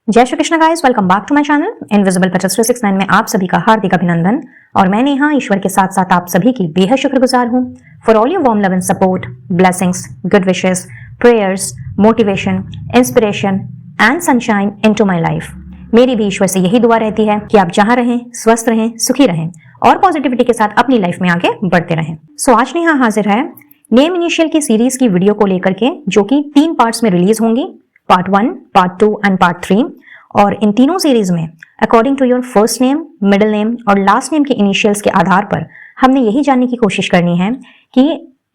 जय Shri Krishna guys, welcome back to my channel invisible petals 369 में आप सभी का हार्दिक अभिनंदन। और मैं नेहा ईश्वर के साथ साथ आप सभी की बेहद शुक्रगुजार हूँ for all your warm love and support, blessings, good wishes, prayers, motivation, inspiration and sunshine into my life. मेरी भी ईश्वर से यही दुआ रहती है कि आप जहाँ रहें, स्वस्थ रहें, सुखी रहें और पॉजिटिविटी के साथ अपनी लाइफ में आगे बढ़ते रहें। सो आज नेहा हाजिर है नेम इनिशियल की सीरीज की वीडियो को लेकर के, जो कि 3 पार्ट्स में रिलीज होंगी, पार्ट 1, पार्ट 2 एंड पार्ट 3। और इन तीनों सीरीज में according to your first name, middle name और लास्ट नेम के इनिशियल्स के आधार पर हमने यही जानने की कोशिश करनी है कि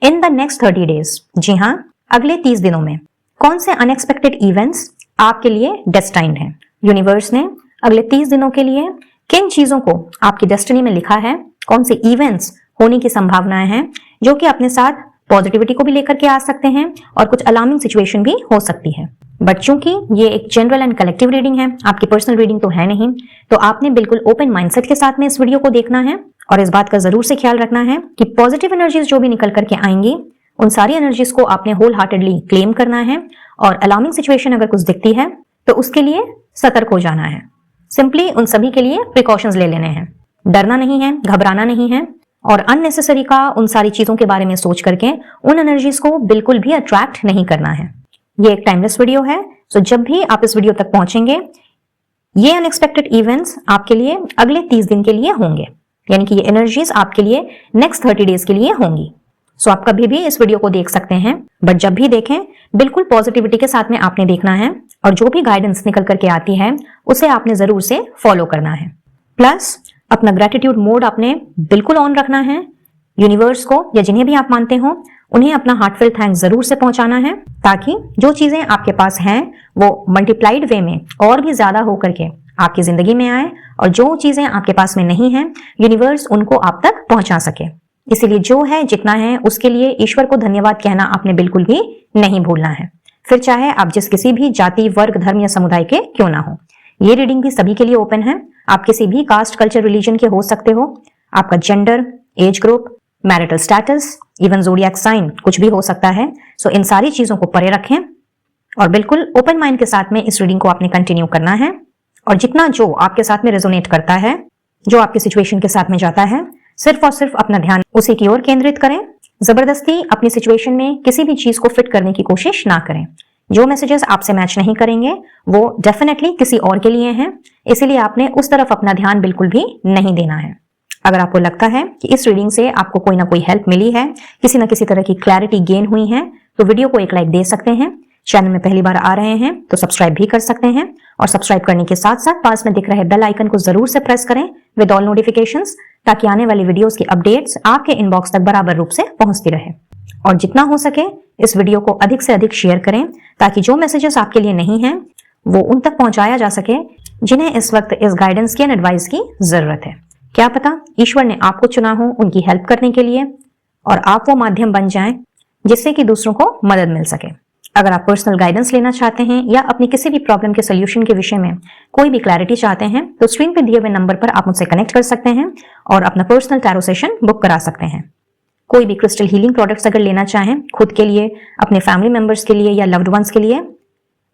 इन द नेक्स्ट 30 डेज, जी हाँ अगले 30 दिनों में, कौन से अनएक्सपेक्टेड इवेंट्स आपके लिए डेस्टाइन्ड हैं। यूनिवर्स ने अगले 30 दिनों के लिए किन चीजों को आपकी डेस्टिनी में लिखा है, कौन से इवेंट्स होने की संभावनाएं हैं जो कि अपने साथ पॉजिटिविटी को भी लेकर के आ सकते हैं और कुछ अलार्मिंग सिचुएशन भी हो सकती है। बट चूंकि ये एक जनरल एंड कलेक्टिव रीडिंग है, आपकी पर्सनल रीडिंग तो है नहीं, तो आपने बिल्कुल ओपन माइंडसेट के साथ में इस वीडियो को देखना है और इस बात का जरूर से ख्याल रखना है कि पॉजिटिव एनर्जीज जो भी निकल करके आएंगी उन सारी एनर्जीज को आपने होल हार्टेडली क्लेम करना है और अलार्मिंग सिचुएशन अगर कुछ दिखती है तो उसके लिए सतर्क हो जाना है। सिंपली उन सभी के लिए प्रिकॉशंस ले लेने हैं, डरना नहीं है, घबराना नहीं है और अननेसेसरी का उन सारी चीजों के बारे में सोच करके उन एनर्जीज को बिल्कुल भी अट्रैक्ट नहीं करना है। ये एक टाइमलेस वीडियो है, सो जब भी आप इस वीडियो तक पहुंचेंगे ये अनएक्सपेक्टेड इवेंट्स आपके लिए अगले 30 दिन के लिए होंगे, यानी कि ये एनर्जीज आपके लिए नेक्स्ट 30 डेज के लिए होंगी। सो आप कभी भी इस वीडियो को देख सकते हैं, बट जब भी देखें बिल्कुल पॉजिटिविटी के साथ में आपने देखना है और जो भी गाइडेंस निकल करके आती है उसे आपने जरूर से फॉलो करना है। प्लस अपना ग्रेटिट्यूड मोड आपने बिल्कुल ऑन रखना है। यूनिवर्स को या जिन्हें भी आप मानते हो उन्हें अपना हार्टफुल थैंक्स जरूर से पहुंचाना है, ताकि जो चीजें आपके पास हैं वो मल्टीप्लाइड वे में और भी ज्यादा होकर के आपकी जिंदगी में आए और जो चीजें आपके पास में नहीं है यूनिवर्स उनको आप तक पहुंचा सके। इसीलिए जो है जितना है उसके लिए ईश्वर को धन्यवाद कहना आपने बिल्कुल भी नहीं भूलना है, फिर चाहे आप जिस किसी भी जाति, वर्ग, धर्म या समुदाय के क्यों ना हो। ये रीडिंग भी सभी के लिए ओपन है, आप किसी भी कास्ट, कल्चर, रिलीजन के हो सकते हो। आपका gender, age group, marital status, even zodiac sign कुछ भी हो सकता है। सो इन सारी चीजों को परे रखें और बिल्कुल ओपन माइंड के साथ में इस रीडिंग को आपने कंटिन्यू करना है। और जितना जो आपके साथ में रेजोनेट करता है, जो आपके सिचुएशन के साथ में जाता है, सिर्फ और सिर्फ अपना ध्यान उसी की ओर केंद्रित करें। जबरदस्ती अपनी सिचुएशन में किसी भी चीज को फिट करने की कोशिश ना करें। जो मैसेजेस आपसे मैच नहीं करेंगे वो डेफिनेटली किसी और के लिए हैं, इसीलिए आपने उस तरफ अपना ध्यान बिल्कुल भी नहीं देना है। अगर आपको लगता है कि इस रीडिंग से आपको कोई ना कोई हेल्प मिली है, किसी ना किसी तरह की क्लैरिटी गेन हुई है, तो वीडियो को एक लाइक दे सकते हैं। चैनल में पहली बार आ रहे हैं तो सब्सक्राइब भी कर सकते हैं और सब्सक्राइब करने के साथ साथ पास में दिख रहे बेल आइकन को जरूर से प्रेस करें विद ऑल नोटिफिकेशंस, ताकि आने वाली वीडियोस की अपडेट्स आपके इनबॉक्स तक बराबर रूप से पहुंचती रहे। और जितना हो सके इस वीडियो को अधिक से अधिक शेयर करें, ताकि जो मैसेजेस आपके लिए नहीं हैं वो उन तक पहुंचाया जा सके जिन्हें इस वक्त इस गाइडेंस की एंड एडवाइस की जरूरत है। क्या पता ईश्वर ने आपको चुना हो उनकी हेल्प करने के लिए और आप वो माध्यम बन जाएं जिससे कि दूसरों को मदद मिल सके। अगर आप पर्सनल गाइडेंस लेना चाहते हैं या अपनी किसी भी प्रॉब्लम के सोल्यूशन के विषय में कोई भी क्लैरिटी चाहते हैं तो स्क्रीन पर दिए हुए नंबर पर आप मुझसे कनेक्ट कर सकते हैं और अपना पर्सनल टैरो सेशन बुक करा सकते हैं। कोई भी क्रिस्टल हीलिंग प्रोडक्ट्स अगर लेना चाहें खुद के लिए, अपने फैमिली मेंबर्स के लिए या लव्ड वंस के लिए,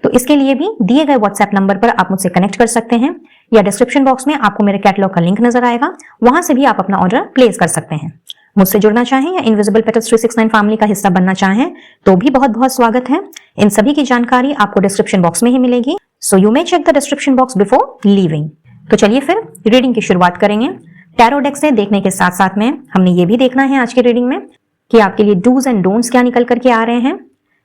तो इसके लिए भी दिए गए व्हाट्सएप नंबर पर आप मुझसे कनेक्ट कर सकते हैं या डिस्क्रिप्शन बॉक्स में आपको मेरे कैटलॉग का लिंक नजर आएगा, वहां से भी आप अपना ऑर्डर प्लेस कर सकते हैं। मुझसे जुड़ना चाहें या इनविजिबल पेटल्स 369 फैमिली का हिस्सा बनना चाहें तो भी बहुत बहुत स्वागत है। इन सभी की जानकारी आपको डिस्क्रिप्शन बॉक्स में ही मिलेगी, so you may check the description box before leaving. तो चलिए फिर रीडिंग की शुरुआत करेंगे। टैरो डेक से देखने के साथ साथ में हमने ये भी देखना है आज की रीडिंग में कि आपके लिए डूज एंड डोंट्स क्या निकल करके आ रहे हैं।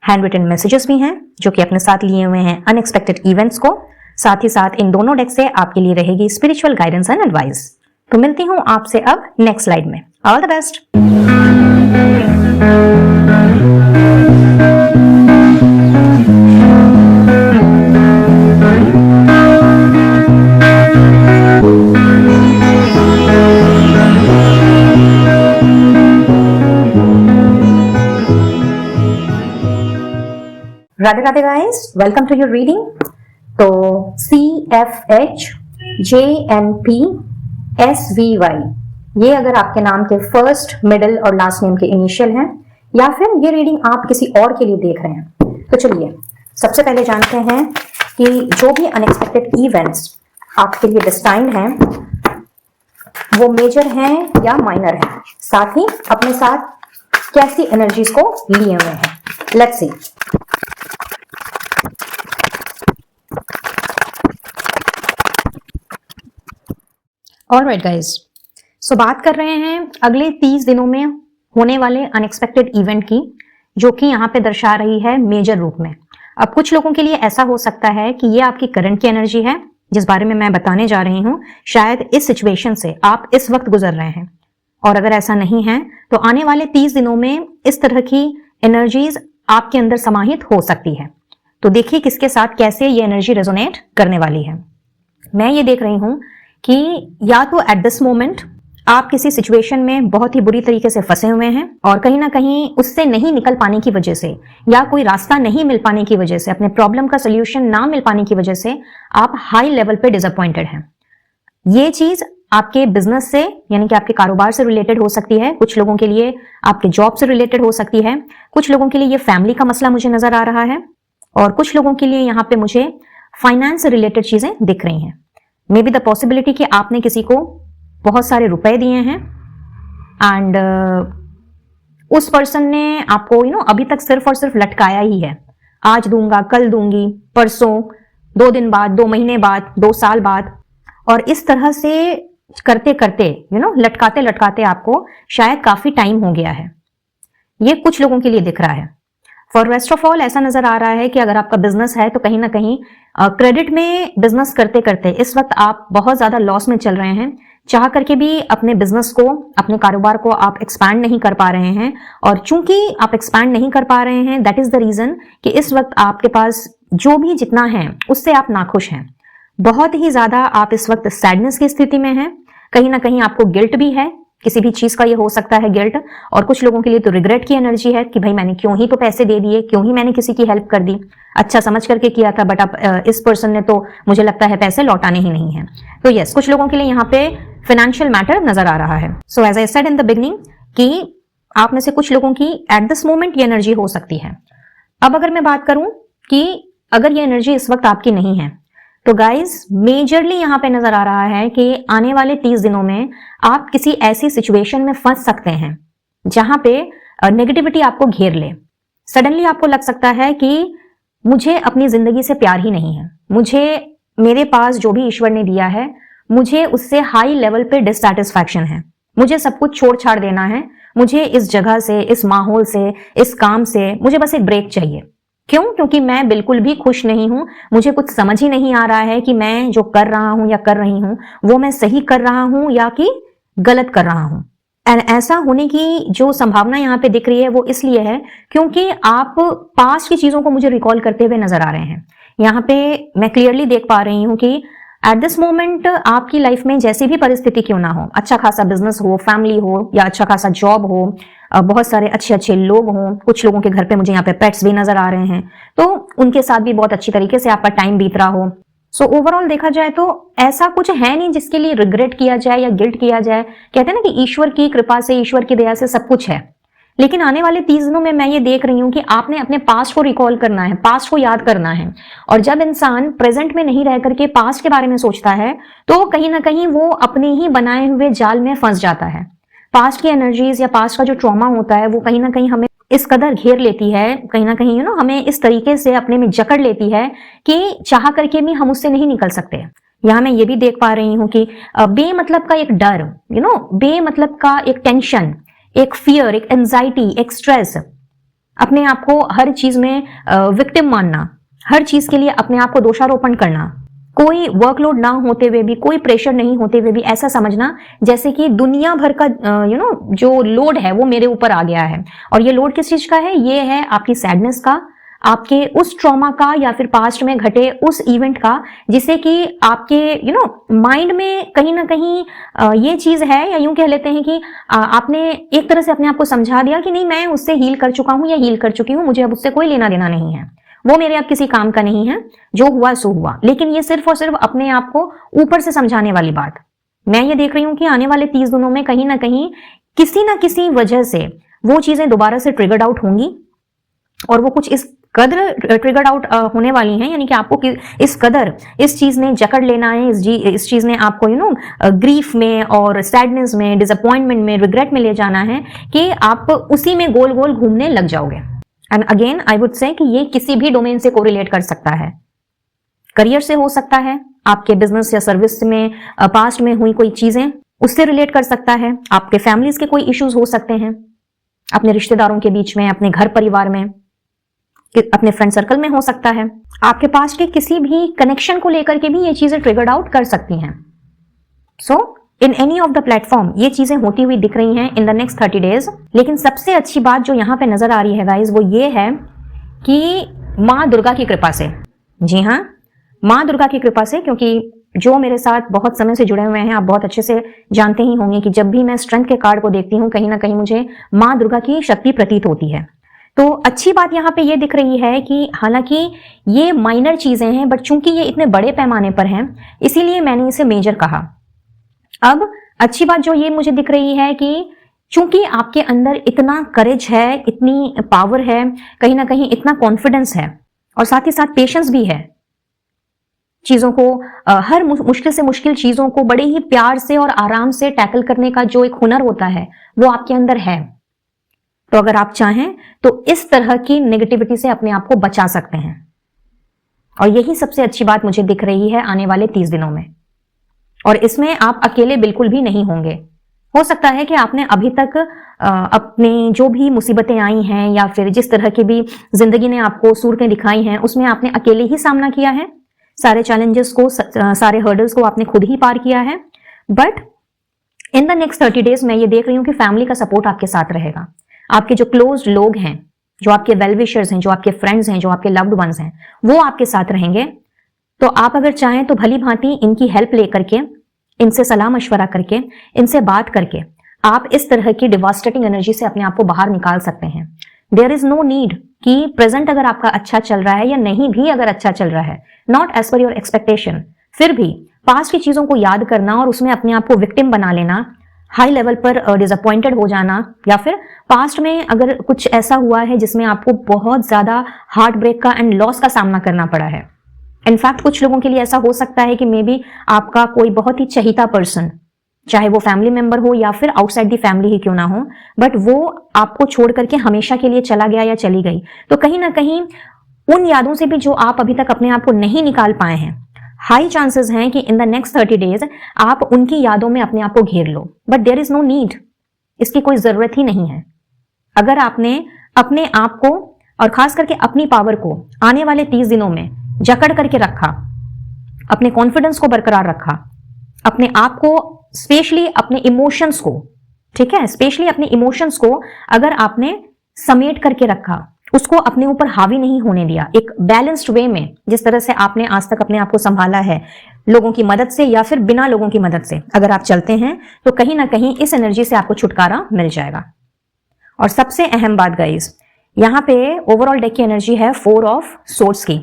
हैंड रिटन मैसेजेस भी हैं जो कि अपने साथ लिए हुए हैं अनएक्सपेक्टेड इवेंट्स को, साथ ही साथ इन दोनों डेक से आपके लिए रहेगी स्पिरिचुअल गाइडेंस एंड एडवाइस। तो मिलती हूं आपसे अब नेक्स्ट स्लाइड में। All the best. Radhe Radhe guys, welcome to your reading. तो CFH JNP SVY, ये अगर आपके नाम के फर्स्ट, मिडिल और लास्ट नेम के इनिशियल हैं या फिर ये रीडिंग आप किसी और के लिए देख रहे हैं तो चलिए सबसे पहले जानते हैं कि जो भी अनएक्सपेक्टेड इवेंट्स आपके लिए डिस्टाइंड हैं वो मेजर हैं या माइनर हैं, साथ ही अपने साथ कैसी एनर्जीज को लिए हुए हैं। Let's see. ऑलराइट गाइस, सो बात कर रहे हैं अगले 30 दिनों में होने वाले अनएक्सपेक्टेड इवेंट की, जो कि यहाँ पे दर्शा रही है मेजर रूप में। अब कुछ लोगों के लिए ऐसा हो सकता है कि ये आपकी करंट की एनर्जी है जिस बारे में मैं बताने जा रही हूँ। शायद इस सिचुएशन से आप इस वक्त गुजर रहे हैं, और अगर ऐसा नहीं है तो आने वाले 30 दिनों में इस तरह की एनर्जीज आपके अंदर समाहित हो सकती है। तो देखिए किसके साथ कैसे ये एनर्जी रेजोनेट करने वाली है। मैं ये देख रही हूं कि या तो एट दिस मोमेंट आप किसी सिचुएशन में बहुत ही बुरी तरीके से फंसे हुए हैं और कहीं ना कहीं उससे नहीं निकल पाने की वजह से या कोई रास्ता नहीं मिल पाने की वजह से, अपने प्रॉब्लम का सोल्यूशन ना मिल पाने की वजह से आप हाई लेवल पे डिसअपॉइंटेड हैं। ये चीज आपके बिजनेस से यानी कि आपके कारोबार से रिलेटेड हो सकती है, कुछ लोगों के लिए आपके जॉब से रिलेटेड हो सकती है, कुछ लोगों के लिए ये फैमिली का मसला मुझे नजर आ रहा है, और कुछ लोगों के लिए यहाँ पे मुझे फाइनेंस से रिलेटेड चीजें दिख रही हैं। मे बी द पॉसिबिलिटी कि आपने किसी को बहुत सारे रुपए दिए हैं एंड उस पर्सन ने आपको अभी तक सिर्फ और सिर्फ लटकाया ही है। आज दूंगा, कल दूंगी, परसों, 2 दिन बाद, 2 महीने बाद, 2 साल बाद, और इस तरह से करते करते लटकाते लटकाते आपको शायद काफी टाइम हो गया है। ये कुछ लोगों के लिए दिख रहा है। फॉर रेस्ट ऑफ ऑल ऐसा नजर आ रहा है कि अगर आपका बिजनेस है तो कहीं ना कहीं क्रेडिट में बिजनेस करते करते इस वक्त आप बहुत ज्यादा लॉस में चल रहे हैं। चाह करके भी अपने बिजनेस को, अपने कारोबार को आप एक्सपैंड नहीं कर पा रहे हैं, और चूंकि आप एक्सपैंड नहीं कर पा रहे हैं, दैट इज द रीजन कि इस वक्त आपके पास जो भी जितना है उससे आप नाखुश हैं। बहुत ही ज्यादा आप इस वक्त सैडनेस की स्थिति में हैं। कहीं ना कहीं आपको गिल्ट भी है, किसी भी चीज का ये हो सकता है गिल्ट, और कुछ लोगों के लिए तो रिग्रेट की एनर्जी है कि भाई मैंने क्यों ही तो पैसे दे दिए, क्यों ही मैंने किसी की हेल्प कर दी, अच्छा समझ करके किया था, बट अब इस पर्सन ने तो मुझे लगता है पैसे लौटाने ही नहीं है। तो यस, कुछ लोगों के लिए यहाँ पे फाइनेंशियल मैटर नजर आ रहा है। So as I said in the beginning कि आप में से कुछ लोगों की एट दिस मोमेंट ये एनर्जी हो सकती है। अब अगर मैं बात करूं कि अगर ये एनर्जी इस वक्त आपकी नहीं है, तो गाइज मेजरली यहां पे नजर आ रहा है कि आने वाले 30 दिनों में आप किसी ऐसी सिचुएशन में फंस सकते हैं जहां पे नेगेटिविटी आपको घेर ले। सडनली आपको लग सकता है कि मुझे अपनी जिंदगी से प्यार ही नहीं है, मुझे मेरे पास जो भी ईश्वर ने दिया है मुझे उससे हाई लेवल पे डिससैटिस्फैक्शन है, मुझे सब कुछ छोड़ छाड़ देना है, मुझे इस जगह से, इस माहौल से, इस काम से मुझे बस एक ब्रेक चाहिए। क्यों? क्योंकि मैं बिल्कुल भी खुश नहीं हूं, मुझे कुछ समझ ही नहीं आ रहा है कि मैं जो कर रहा हूं या कर रही हूं वो मैं सही कर रहा हूं या कि गलत कर रहा हूं। एंड ऐसा होने की जो संभावना यहाँ पे दिख रही है वो इसलिए है क्योंकि आप पास्ट की चीजों को मुझे रिकॉल करते हुए नजर आ रहे हैं। यहाँ पे मैं क्लियरली देख पा रही हूँ कि एट दिस मोमेंट आपकी लाइफ में जैसी भी परिस्थिति क्यों ना हो, अच्छा खासा बिजनेस हो, फैमिली हो, या अच्छा खासा जॉब हो, बहुत सारे अच्छे अच्छे लोग हों, कुछ लोगों के घर पे मुझे यहाँ पे पेट्स भी नजर आ रहे हैं, तो उनके साथ भी बहुत अच्छी तरीके से आपका टाइम बीत रहा हो। सो ओवरऑल देखा जाए तो ऐसा कुछ है नहीं जिसके लिए रिग्रेट किया जाए या गिल्ट किया जाए। कहते हैं ना कि ईश्वर की कृपा से, ईश्वर की दया से सब कुछ है। लेकिन आने वाले 30 दिनों में मैं ये देख रही हूं कि आपने अपने पास्ट को रिकॉल करना है, पास्ट को याद करना है। और जब इंसान प्रेजेंट में नहीं रह करके पास्ट के बारे में सोचता है तो कहीं ना कहीं वो अपने ही बनाए हुए जाल में फंस जाता है। पास्ट की एनर्जीज या पास्ट का जो ट्रॉमा होता है वो कहीं ना कहीं हमें इस कदर घेर लेती है, कहीं ना कहीं हमें इस तरीके से अपने में जकड़ लेती है कि चाह करके भी हम उससे नहीं निकल सकते। यहाँ मैं ये भी देख पा रही हूँ कि बेमतलब का एक डर, बेमतलब का एक टेंशन, एक फियर, एक एंजाइटी, एक स्ट्रेस, अपने आप को हर चीज में विक्टिम मानना, हर चीज के लिए अपने आप को दोषारोपण करना, कोई वर्कलोड ना होते हुए भी, कोई प्रेशर नहीं होते हुए भी ऐसा समझना जैसे कि दुनिया भर का जो लोड है वो मेरे ऊपर आ गया है। और ये लोड किस चीज का है? ये है आपकी सैडनेस का, आपके उस ट्रॉमा का, या फिर पास्ट में घटे उस इवेंट का, जिसे कि आपके माइंड में कहीं ना कहीं ये चीज है, या यूं कह लेते हैं कि आपने एक तरह से अपने आप को समझा दिया कि नहीं, मैं उससे हील कर चुका हूं या हील कर चुकी हूं, मुझे अब उससे कोई लेना देना नहीं है, वो मेरे अब किसी काम का नहीं है, जो हुआ सो हुआ। लेकिन ये सिर्फ और सिर्फ अपने आप को ऊपर से समझाने वाली बात। मैं ये देख रही हूं कि आने वाले 30 दिनों में कहीं ना कहीं किसी ना किसी वजह से वो चीजें दोबारा से ट्रिगर्ड आउट होंगी, और वो कुछ इस कदर ट्रिगर्ड आउट होने वाली हैं, यानी कि आपको इस कदर इस चीज ने जकड़ लेना है, इस चीज ने आपको ग्रीफ में और सैडनेस में, डिसअपॉइंटमेंट में, रिग्रेट में ले जाना है कि आप उसी में गोल गोल घूमने लग जाओगे। And again I would say कि ये किसी भी डोमेन से कोरिलेट कर सकता है। करियर से हो सकता है, आपके बिजनेस या सर्विस में पास्ट में हुई कोई चीजें उससे रिलेट कर सकता है, आपके फैमिलीज के कोई इश्यूज हो सकते हैं, अपने रिश्तेदारों के बीच में, अपने घर परिवार में, अपने फ्रेंड सर्कल में हो सकता है, आपके पास के किसी भी कनेक्शन को लेकर के भी ये चीजें ट्रिगर्ड आउट कर सकती हैं। So in any of the platform ये चीजें होती हुई दिख रही हैं इन द नेक्स्ट 30 डेज। लेकिन सबसे अच्छी बात जो यहाँ पे नजर आ रही है गाइज वो ये है कि माँ दुर्गा की कृपा से, जी हाँ, माँ दुर्गा की कृपा से, क्योंकि जो मेरे साथ बहुत समय से जुड़े हुए हैं आप बहुत अच्छे से जानते ही होंगे कि जब भी मैं स्ट्रेंथ के कार्ड को देखती हूँ कहीं ना कहीं मुझे माँ दुर्गा की शक्ति प्रतीत होती है। तो अच्छी बात यहाँ पे ये दिख रही है कि हालांकि ये माइनर चीजें हैं, बट चूंकि ये इतने बड़े पैमाने पर हैं इसीलिए मैंने इसे मेजर कहा। अब अच्छी बात जो ये मुझे दिख रही है कि चूंकि आपके अंदर इतना करेज है, इतनी पावर है, कहीं ना कहीं इतना कॉन्फिडेंस है और साथ ही साथ पेशेंस भी है, चीजों को हर मुश्किल से मुश्किल चीजों को बड़े ही प्यार से और आराम से टैकल करने का जो एक हुनर होता है वो आपके अंदर है। तो अगर आप चाहें तो इस तरह की नेगेटिविटी से अपने आप को बचा सकते हैं और यही सबसे अच्छी बात मुझे दिख रही है आने वाले 30 दिनों में। और इसमें आप अकेले बिल्कुल भी नहीं होंगे। हो सकता है कि आपने अभी तक अपने जो भी मुसीबतें आई हैं या फिर जिस तरह की भी जिंदगी ने आपको सूरतें दिखाई हैं उसमें आपने अकेले ही सामना किया है, सारे चैलेंजेस को, सारे हर्डल्स को आपने खुद ही पार किया है। But in the next 30 days मैं ये देख रही हूँ कि फैमिली का सपोर्ट आपके साथ रहेगा। आपके जो क्लोज लोग हैं, जो आपके वेल विशर्स हैं, जो आपके फ्रेंड्स हैं, जो आपके लव्ड वंस हैं, वो आपके साथ रहेंगे। तो आप अगर चाहें तो भली भांति इनकी हेल्प लेकर के, इनसे सलाह मशवरा करके, इनसे बात करके आप इस तरह की डिवास्टेटिंग एनर्जी से अपने आप को बाहर निकाल सकते हैं। देयर इज नो नीड कि प्रेजेंट अगर आपका अच्छा चल रहा है या नहीं भी अगर अच्छा चल रहा है, not as per your expectation, फिर भी पास्ट की चीजों को याद करना और उसमें अपने आप को विक्टिम बना लेना, हाई लेवल पर डिसअपॉइंटेड हो जाना, या फिर पास्ट में अगर कुछ ऐसा हुआ है जिसमें आपको बहुत ज्यादा हार्ट ब्रेक का एंड लॉस का सामना करना पड़ा है। इनफैक्ट कुछ लोगों के लिए ऐसा हो सकता है कि मे बी आपका कोई बहुत ही चहीता पर्सन, चाहे वो फैमिली मेंबर हो या फिर आउटसाइड दी फैमिली ही क्यों ना हो, बट वो आपको छोड़ करके हमेशा के लिए चला गया या चली गई। तो कहीं ना कहीं उन यादों से भी जो आप अभी तक अपने आप को नहीं निकाल पाए हैं, हाई चांसेस हैं कि इन द नेक्स्ट 30 डेज आप उनकी यादों में अपने आप को घेर लो। But there is no need, इसकी कोई जरूरत ही नहीं है। अगर आपने अपने आप को और खास करके अपनी पावर को आने वाले 30 दिनों में जकड़ करके रखा, अपने कॉन्फिडेंस को बरकरार रखा, अपने आप को स्पेशली अपने इमोशंस को, ठीक है, स्पेशली अपने इमोशंस को अगर आपने समेट करके रखा, उसको अपने ऊपर हावी नहीं होने दिया, एक बैलेंस्ड वे में जिस तरह से आपने आज तक अपने आप को संभाला है, लोगों की मदद से या फिर बिना लोगों की मदद से अगर आप चलते हैं तो कहीं ना कहीं इस एनर्जी से आपको छुटकारा मिल जाएगा। और सबसे अहम बात गाइस, यहाँ पे ओवरऑल डेक की एनर्जी है 4 ऑफ सोर्ड्स की,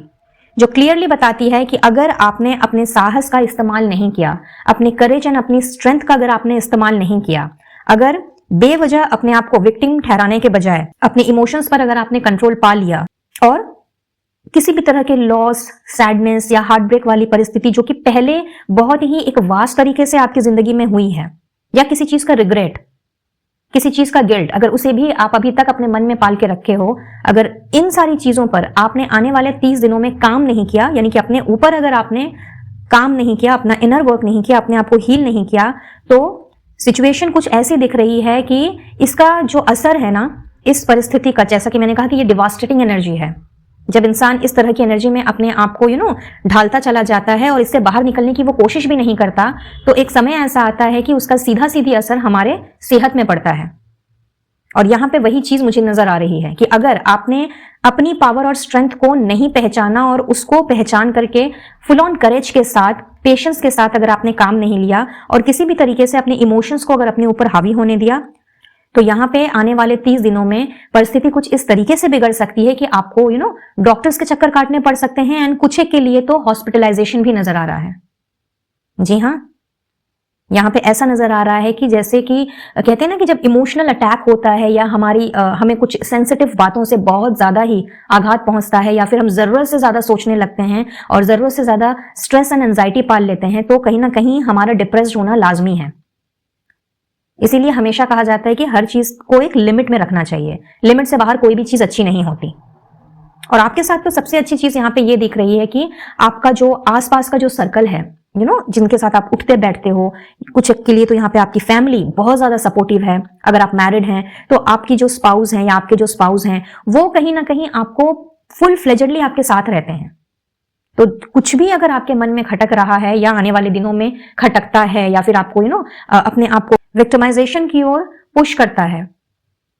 जो क्लियरली बताती है कि अगर आपने अपने साहस का इस्तेमाल नहीं किया, अपने करेज एंड अपनी स्ट्रेंथ का अगर आपने इस्तेमाल नहीं किया, अगर बेवजह अपने आप को विक्टिम ठहराने के बजाय अपने इमोशंस पर अगर आपने कंट्रोल पा लिया और किसी भी तरह के लॉस, सैडनेस या हार्ट ब्रेक वाली परिस्थिति जो कि पहले बहुत ही एक वास्ट तरीके से आपकी जिंदगी में हुई है, या किसी चीज का रिग्रेट, किसी चीज का गिल्ट, अगर उसे भी आप अभी तक अपने मन में पाल के रखे हो, अगर इन सारी चीजों पर आपने आने वाले 30 दिनों में काम नहीं किया, यानी कि अपने ऊपर अगर आपने काम नहीं किया, अपना इनर वर्क नहीं किया, अपने आप को हील नहीं किया, तो सिचुएशन कुछ ऐसी दिख रही है कि इसका जो असर है ना इस परिस्थिति का, जैसा कि मैंने कहा कि ये डिवास्टेटिंग एनर्जी है। जब इंसान इस तरह की एनर्जी में अपने आप को ढालता चला जाता है और इससे बाहर निकलने की वो कोशिश भी नहीं करता, तो एक समय ऐसा आता है कि उसका सीधा सीधी असर हमारे सेहत में पड़ता है। और यहाँ पे वही चीज मुझे नजर आ रही है कि अगर आपने अपनी पावर और स्ट्रेंथ को नहीं पहचाना और उसको पहचान करके फुल ऑन करेज के साथ, पेशेंस के साथ अगर आपने काम नहीं लिया और किसी भी तरीके से अपने इमोशंस को अगर अपने ऊपर हावी होने दिया, तो यहाँ पे आने वाले 30 दिनों में परिस्थिति कुछ इस तरीके से बिगड़ सकती है कि आपको डॉक्टर्स के चक्कर काटने पड़ सकते हैं, एंड कुछ एक के लिए तो हॉस्पिटलाइजेशन भी नजर आ रहा है। जी हाँ, यहाँ पे ऐसा नजर आ रहा है कि जैसे कि कहते हैं ना कि जब इमोशनल अटैक होता है या हमें कुछ सेंसिटिव बातों से बहुत ज्यादा ही आघात पहुंचता है, या फिर हम जरूरत से ज्यादा सोचने लगते हैं और जरूरत से ज्यादा स्ट्रेस एंड एंजाइटी पाल लेते हैं, तो कहीं ना कहीं हमारा डिप्रेस्ड होना लाजमी है। इसीलिए हमेशा कहा जाता है कि हर चीज को एक लिमिट में रखना चाहिए, लिमिट से बाहर कोई भी चीज अच्छी नहीं होती। और आपके साथ तो सबसे अच्छी चीज यहाँ पे ये दिख रही है कि आपका जो आसपास का जो सर्कल है, जिनके साथ आप उठते बैठते हो, कुछ के लिए तो यहाँ पे आपकी फैमिली बहुत ज्यादा सपोर्टिव है। अगर आप मैरिड हैं तो आपकी जो स्पाउस हैं या आपके जो स्पाउस हैं वो कहीं ना कहीं आपको फुल फ्लेजेडली आपके साथ रहते हैं। तो कुछ भी अगर आपके मन में खटक रहा है या आने वाले दिनों में खटकता है, या फिर आपको अपने आप को विक्टिमाइजेशन की ओर पुश करता है,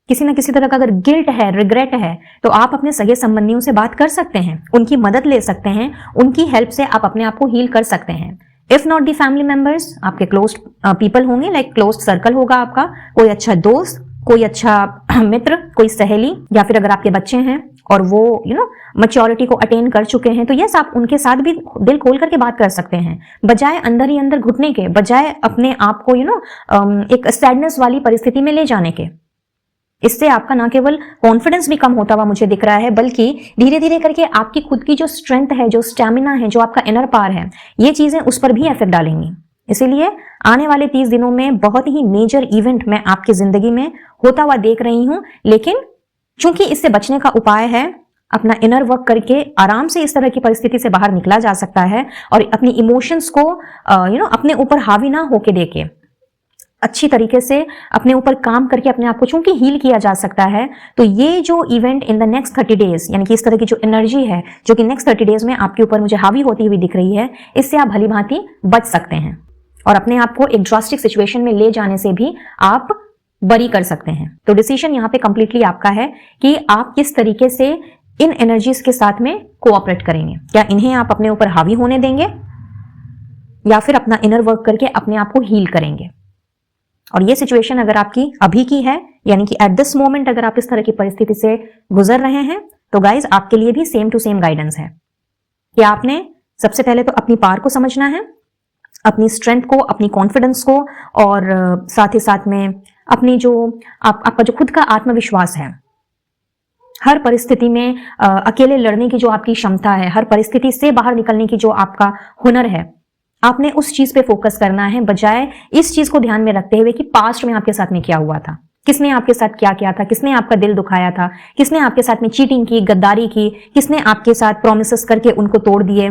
किसी ना किसी तरह का अगर गिल्ट है, रिग्रेट है, तो आप अपने सगे संबंधियों से बात कर सकते हैं, उनकी मदद ले सकते हैं, उनकी हेल्प से आप अपने आप को हील कर सकते हैं। If not the family members, आपके क्लोज पीपल होंगे, लाइक क्लोज सर्कल होगा आपका, कोई अच्छा दोस्त, कोई अच्छा मित्र, कोई सहेली, या फिर अगर आपके बच्चे हैं और वो मैच्योरिटी को अटेन कर चुके हैं, तो यस, आप उनके साथ भी दिल खोल करके बात कर सकते हैं, बजाय अंदर ही अंदर घुटने के, बजाय अपने आप को एक सैडनेस वाली परिस्थिति में ले जाने के। इससे आपका ना केवल कॉन्फिडेंस भी कम होता हुआ मुझे दिख रहा है, बल्कि धीरे धीरे करके आपकी खुद की जो स्ट्रेंथ है, जो स्टैमिना है, जो आपका इनर पावर है, ये चीजें उस पर भी इफेक्ट डालेंगी। इसीलिए आने वाले 30 दिनों में बहुत ही मेजर इवेंट मैं आपकी जिंदगी में होता हुआ देख रही हूं, लेकिन चूंकि इससे बचने का उपाय है, अपना इनर वर्क करके आराम से इस तरह की परिस्थिति से बाहर निकला जा सकता है, और अपनी इमोशंस को अपने ऊपर हावी ना होके देके अच्छी तरीके से अपने ऊपर काम करके अपने आप को चूंकि हील किया जा सकता है। तो ये जो event in the next 30 days, यानी कि इस तरह की जो एनर्जी है जो कि नेक्स्ट 30 डेज में आपके ऊपर मुझे हावी होती हुई दिख रही है, इससे आप भली भांति बच सकते हैं और अपने आप को एक ड्रास्टिक सिचुएशन में ले जाने से भी आप बरी कर सकते हैं। तो डिसीजन यहाँ पे कंप्लीटली आपका है कि आप किस तरीके से इन एनर्जीज के साथ में कोऑपरेट करेंगे। क्या इन्हें आप अपने ऊपर हावी होने देंगे, या फिर अपना इनर वर्क करके अपने आप को हील करेंगे। और ये सिचुएशन अगर आपकी अभी की है, यानी कि एट दिस मोमेंट अगर आप इस तरह की परिस्थिति से गुजर रहे हैं, तो गाइज आपके लिए भी सेम टू सेम गाइडेंस है कि आपने सबसे पहले तो अपनी पावर को समझना है, अपनी स्ट्रेंथ को, अपनी कॉन्फिडेंस को, और साथ ही साथ में अपनी जो आपका जो खुद का आत्मविश्वास है, हर परिस्थिति में अकेले लड़ने की जो आपकी क्षमता है, हर परिस्थिति से बाहर निकलने की जो आपका हुनर है, आपने उस चीज पे फोकस करना है, बजाय इस चीज को ध्यान में रखते हुए कि पास्ट में आपके साथ में क्या हुआ था, किसने आपके साथ क्या किया था, किसने आपका दिल दुखाया था, किसने आपके साथ में चीटिंग की, गद्दारी की, किसने आपके साथ प्रॉमिसेस करके उनको तोड़ दिए।